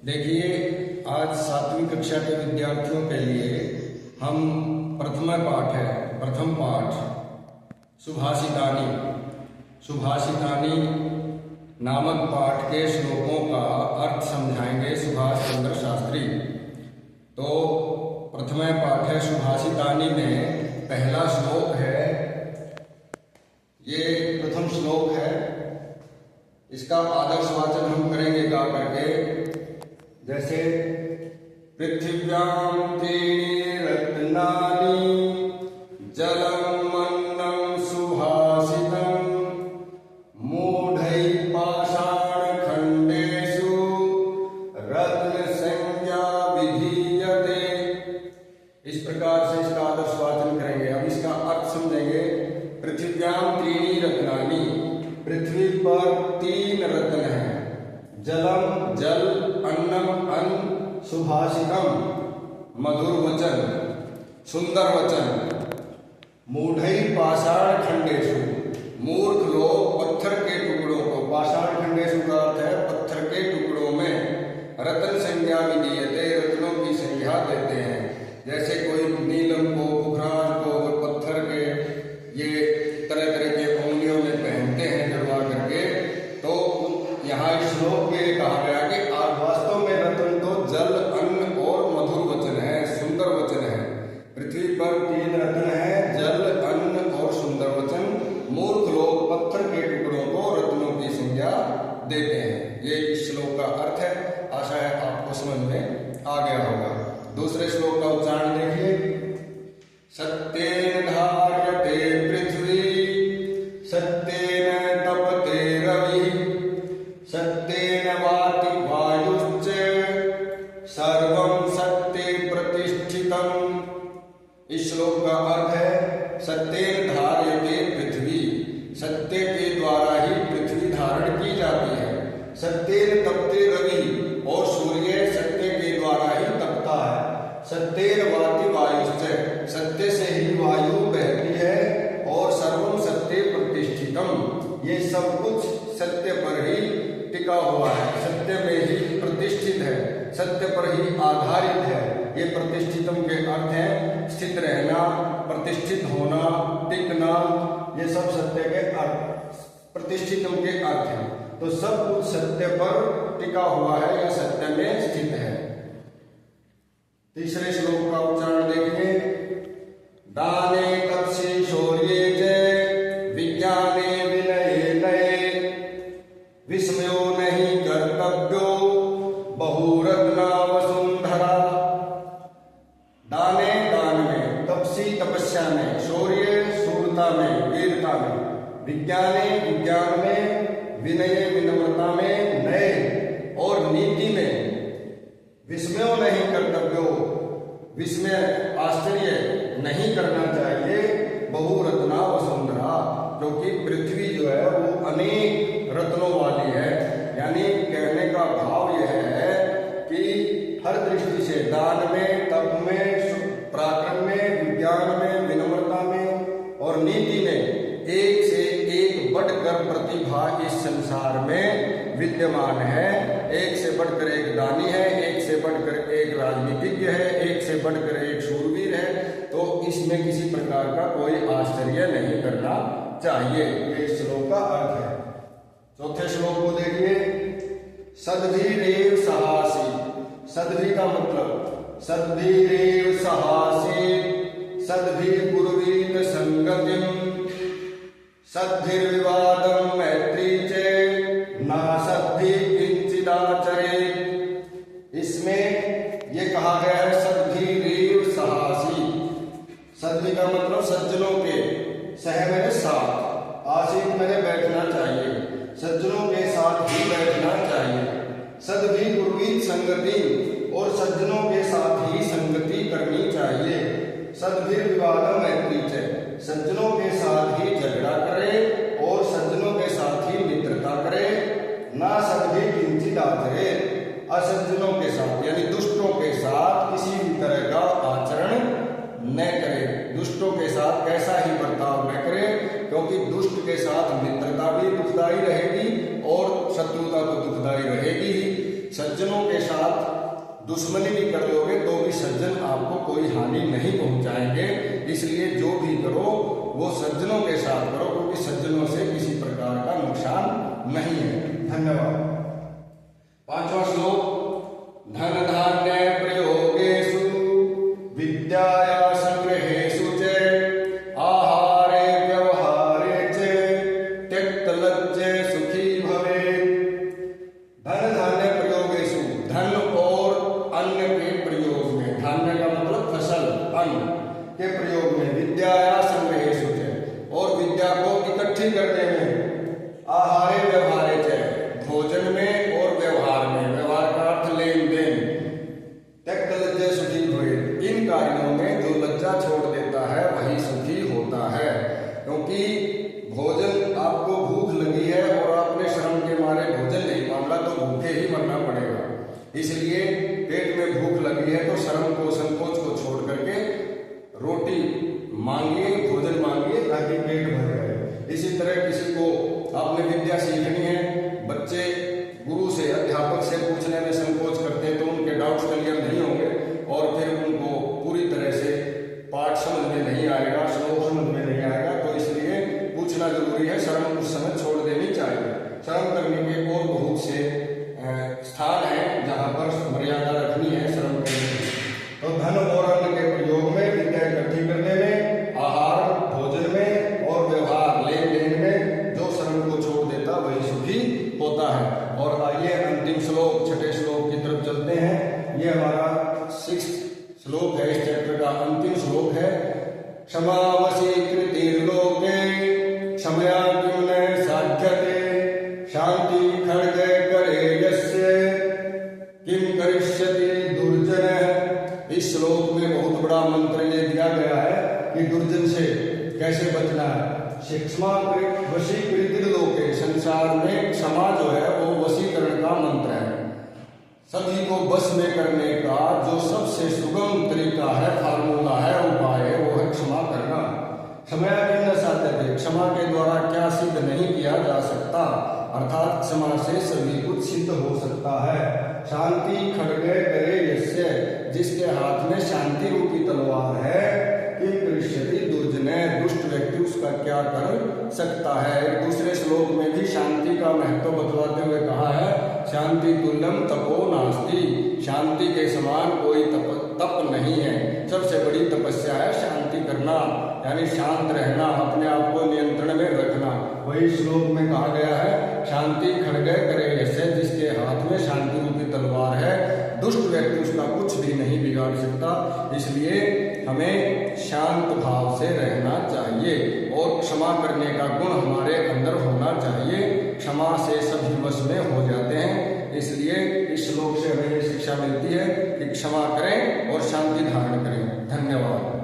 देखिए, आज 7वीं कक्षा के विद्यार्थियों के लिए हम प्रथम पाठ सुभाषितानी नामक पाठ के श्लोकों का अर्थ समझाएंगे सुभाष चंद्र शास्त्री। तो प्रथम पाठ है सुभाषितानी में पहला श्लोक है, ये प्रथम श्लोक है। इसका आदर्श वाचन हम करेंगे गा करके, जैसे पृथिव्यां त्रीणि रत्नानि जलम अन्नं सुभाषितं मूढैः पाषाणखण्डेषु रत्नसंज्ञा विधीयते। इस प्रकार से इसका आदर्श वाचन करेंगे। अब इसका अर्थ समझेंगे। पृथिव्यां त्रीणि रत्नानि, पृथ्वी पर 3 रत्न हैं। जलम जल, अन्नम अन्न, सुभाषितम मधुर वचन, सुंदर वचन। मूढ़ै पाषाण खंडेषु, मूर्ख लोग पत्थर के टुकड़ों को, पाषाण खंडेषु का अर्थ है पत्थर के टुकड़ों में, रत्न संज्ञा विधीयते, रत्नों की संज्ञा देते हैं। जैसे कोई नीलम को, पुखराज को पत्थर के ये तरह तरह के उंगलियों में पहनते हैं जड़वा करके, तो यहाँ इस श्लोक में कहा गया कि वास्तव में रत्न तो जल, अन्न और मधुर वचन है, सुंदर वचन है। पृथ्वी पर 3 रत्न है, जल, अन्न और सुंदर वचन। मूर्ख लोग पत्थर के टुकड़ों को रत्नों की संज्ञा देते हैं। ये इस श्लोक का अर्थ है। आशा है आपको समझ में आ गया होगा। दूसरे श्लोक का उच्चारण देखिए। सत्येन धार्यते पृथ्वी, सत्येन तपते रवि, सत्येन वाति वायुश्च, सर्वं सत्ये प्रतिष्ठितम्। इस श्लोक का अर्थ है सत्येन धार्यते पृथ्वी, सत्य के द्वारा ही पृथ्वी धारण की जाती है। सत्येन तपते रवि, और सूर्य सत्य के द्वारा ही तपता है। सत्येन वाति वायुश्च, सत्य से ही वायु बहती है। और सर्वं सत्ये प्रतिष्ठितम्, ये सब कुछ सत्य पर ही टिका हुआ है, सत्य में ही प्रतिष्ठित है, सत्य पर ही आधारित है। ये प्रतिष्ठितम के अर्थ है स्थित रहना, प्रतिष्ठित होना, टिकना, ये सब सत्य के अर्थ, प्रतिष्ठितम के अर्थ हैं। तो सब कुछ सत्य पर टिका हुआ है या सत्य में स्थित है। तीसरे श्लोक का उच्चारण देखिए। दाने तपसि शौर्ये च विज्ञाने विनये नये, विस्मयो नहीं कर्तव्यो बहुरत्ना वसुंधरा। दाने दान में, तपसी तपस्या में, शौर्य शूरता में, वीरता में, विज्ञाने विज्ञान में, विनय विनम्रता में, नये और नीति में, विस्मयो नहीं कर्तव्यो, विस्मय आश्चर्य नहीं करना चाहिए, बहुरत्ना वसुंधरा, क्योंकि पृथ्वी जो है वो अनेक रत्नों वाली है। यानी कहने का भाव यह है कि हर दृष्टि से दान में, तप में, पराक्रम में, विज्ञान में, विनम्रता में और नीति में एक से एक बढ़कर प्रतिभा इस संसार में विद्यमान है। एक से बढ़कर एक दानी है, एक से बढ़कर एक राजनीतिज्ञ है, एक से बढ़कर एक शूरवीर है। तो इसमें किसी प्रकार का कोई आश्चर्य नहीं करना चाहिए। ये श्लोक का अर्थ है। चौथे श्लोक को देखिए। सद्भिरेव सहासी, सद्भि का मतलब सद्भिरेव सहासी, सद्भि कुर्वीत संगतिम, सद्भिर्विवादं मैत्री च ना सद्भि किंचिदाचरेत्। इसमें ये कहा गया है सद्भिरेव सहासी। सद्भि का मतलब सज्जनों के, सह मेरे साथ, आसीन मेरे बैठना चाहिए, सज्जनों के साथ ही बैठना चाहिए। सद्भि कुर्वीत संगति, और सज्जनों के साथ ही संगति करनी चाहिए। सद्भिर्विवादं मैत्री च, सज्जनों के साथ ही झगड़ा करे और सज्जनों के साथ ही मित्रता करे। ना सद्भि किंचिदाचरेत्, असज्जनों के साथ यानी दुष्टों के साथ किसी भी तरह का आचरण न करे। दुष्टों के साथ कैसा ही बर्ताव न करे, क्योंकि दुष्ट के साथ मित्रता भी दुखदायी रहेगी और शत्रुता तो दुखदायी रहेगी ही। सज्जनों के साथ साथ दुश्मनी भी कर लोगे तो भी सज्जन आपको कोई हानि नहीं पहुंचाएंगे। इसलिए जो भी करो वो सज्जनों के साथ करो, क्योंकि सज्जनों से किसी प्रकार का नुकसान नहीं है। धन्यवाद। 5वां श्लोक, धन धान्य प्रयोगेषु विद्याया संग्रहेषु च आहारे व्यवहारे च त्यक्त लज्जे सुखी भवेत्। धन धान्य प्रयोगेषु, धन और अन्न के प्रयोग में, धान्य का मतलब फसल, अन्न के प्रयोग में, विद्याया संग्रहेषु च, और विद्या को इकट्ठी करने में, आहारे व्यवहारे च, भोजन में और व्यवहार में, व्यवहार का अर्थ लेन देन, त्यक्त लज्जे सुखी भवेत्, इन कार्यों में जो लज्जा छोड़ देता है वही सुखी होता है। क्योंकि भोजन, आपको भूख लगी है और आपने श्रम के मारे भोजन नहीं मांगा तो भूखे ही मरना पड़ेगा। इसलिए पेट में भूख लगी है तो शर्म को, संकोच को छोड़ करके रोटी मांगिए, भोजन मांगिए, ताकि पेट भर जाए। इसी तरह किसी को आपने विद्या सीखनी है, बच्चे गुरु से, अध्यापक से पूछने में संकोच करते हैं तो उनके डाउट्स क्लियर नहीं होंगे और फिर उनको पूरी तरह से पाठ समझ में नहीं आएगा, श्लोक समझ में नहीं आएगा। तो इसलिए पूछना जरूरी है, शर्म उस समय छोड़ देनी चाहिए। शर्म करने के और बहुत से स्थान है जहाँ पर मर्यादा रखनी है शर्म करने की। तो धन और अन्न के प्रयोग में, विद्या इकट्ठी करने में, आहार भोजन में और व्यवहार लेन देन में जो शर्म को छोड़ देता वही सुखी होता है। और आइए अंतिम श्लोक, छठे श्लोक की तरफ चलते हैं। ये हमारा 6th श्लोक है, इस चैप्टर का अंतिम श्लोक है। क्षमावसी कृतिर्लोके क्षमया किं न साध्यते शांति खड्ग करे यस्य किं करिष्यति दुर्जन। इस श्लोक में बहुत बड़ा मंत्र ये दिया गया है कि दुर्जन से कैसे बचना है। क्षमा वशीकृत लोके, संसार में क्षमा जो है वो वशीकरण का मंत्र है। सभी को बस में करने का जो सबसे सुगम तरीका है, फार्मूला है, उपाय है, वो है क्षमा करना। क्षमा किं न साध्यते, क्षमा के द्वारा क्या सिद्ध नहीं किया जा सकता, अर्थात क्षमा से सभी कुछ सिद्ध हो सकता है। शांति खड्ग करे यस्य, जिसके हाथ में शांति रूपी तलवार है, किं करिष्यति दुर्जने, दुष्ट व्यक्ति उसका क्या कर सकता है। दूसरे श्लोक में भी शांति का महत्व बतलाते हुए कहा है, शांति तुल्यम तपो नास्ति, शांति के समान कोई तप नहीं है। सबसे बड़ी तपस्या है शांति करना, यानी शांत रहना, अपने आप को नियंत्रण में रखना। वही श्लोक में कहा गया है, शांति खड्ग करे यस्य, जिसके हाथ में शांति रूपी तलवार है, दुष्ट व्यक्ति उसका कुछ भी नहीं बिगाड़ सकता। इसलिए हमें शांत भाव से रहना चाहिए और क्षमा करने का गुण हमारे अंदर होना चाहिए। क्षमा से सभी वश में हो जाते हैं। इसलिए इस श्लोक से हमें शिक्षा मिलती है कि क्षमा करें और शांति धारण करें। धन्यवाद।